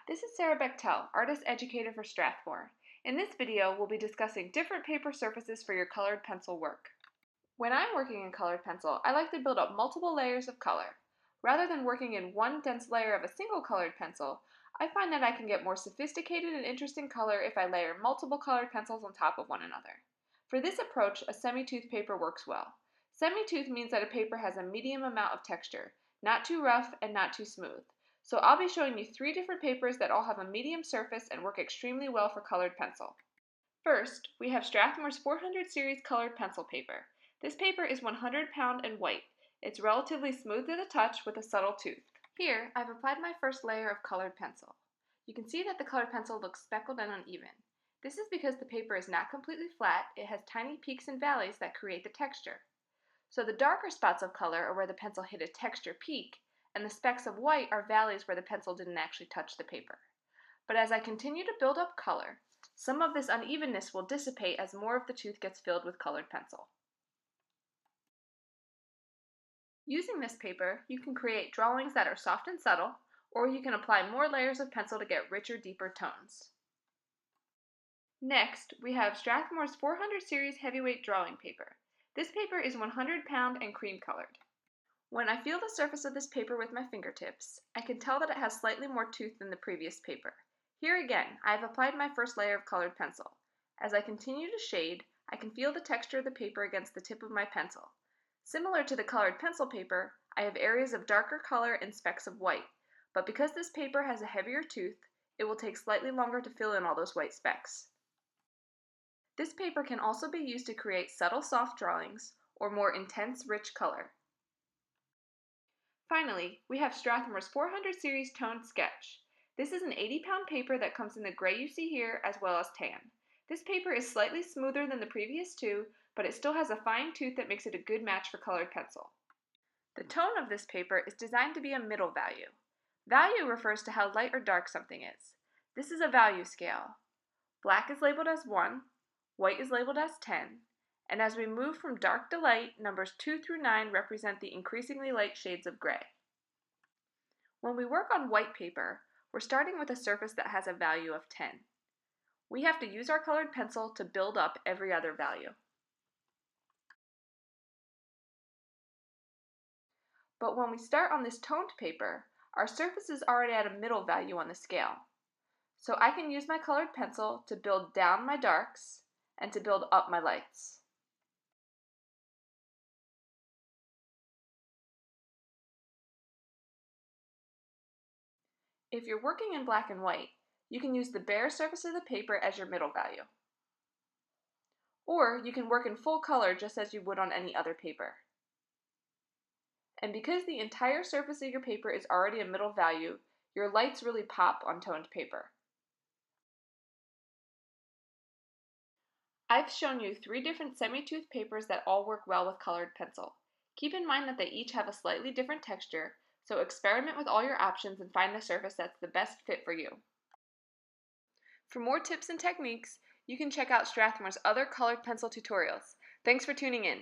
this is Sarah Becktel, Artist Educator for Strathmore. In this video, we'll be discussing different paper surfaces for your colored pencil work. When I'm working in colored pencil, I like to build up multiple layers of color. Rather than working in one dense layer of a single colored pencil, I find that I can get more sophisticated and interesting color if I layer multiple colored pencils on top of one another. For this approach, a semi-tooth paper works well. Semi-tooth means that a paper has a medium amount of texture, not too rough and not too smooth. So I'll be showing you 3 different papers that all have a medium surface and work extremely well for colored pencil. First, we have Strathmore's 400 series colored pencil paper. This paper is 100 pound and white. It's relatively smooth to the touch with a subtle tooth. Here, I've applied my first layer of colored pencil. You can see that the colored pencil looks speckled and uneven. This is because the paper is not completely flat, it has tiny peaks and valleys that create the texture. So the darker spots of color are where the pencil hit a texture peak, and the specks of white are valleys where the pencil didn't actually touch the paper. But as I continue to build up color, some of this unevenness will dissipate as more of the tooth gets filled with colored pencil. Using this paper, you can create drawings that are soft and subtle, or you can apply more layers of pencil to get richer, deeper tones. Next, we have Strathmore's 400 series heavyweight drawing paper. This paper is 100 pound and cream colored. When I feel the surface of this paper with my fingertips, I can tell that it has slightly more tooth than the previous paper. Here again, I have applied my first layer of colored pencil. As I continue to shade, I can feel the texture of the paper against the tip of my pencil. Similar to the colored pencil paper, I have areas of darker color and specks of white, but because this paper has a heavier tooth, it will take slightly longer to fill in all those white specks. This paper can also be used to create subtle soft drawings or more intense rich color. Finally, we have Strathmore's 400 series toned sketch. This is an 80 pound paper that comes in the gray you see here as well as tan. This paper is slightly smoother than the previous two, but it still has a fine tooth that makes it a good match for colored pencil. The tone of this paper is designed to be a middle value. Value refers to how light or dark something is. This is a value scale. Black is labeled as 1, white is labeled as 10, and as we move from dark to light, numbers 2 through 9 represent the increasingly light shades of gray. When we work on white paper, we're starting with a surface that has a value of 10. We have to use our colored pencil to build up every other value. But when we start on this toned paper, our surface is already at a middle value on the scale. So I can use my colored pencil to build down my darks and to build up my lights. If you're working in black and white, you can use the bare surface of the paper as your middle value. Or you can work in full color just as you would on any other paper. And because the entire surface of your paper is already a middle value, your lights really pop on toned paper. I've shown you 3 different semi-tooth papers that all work well with colored pencil. Keep in mind that they each have a slightly different texture, so experiment with all your options and find the surface that's the best fit for you. For more tips and techniques, you can check out Strathmore's other colored pencil tutorials. Thanks for tuning in.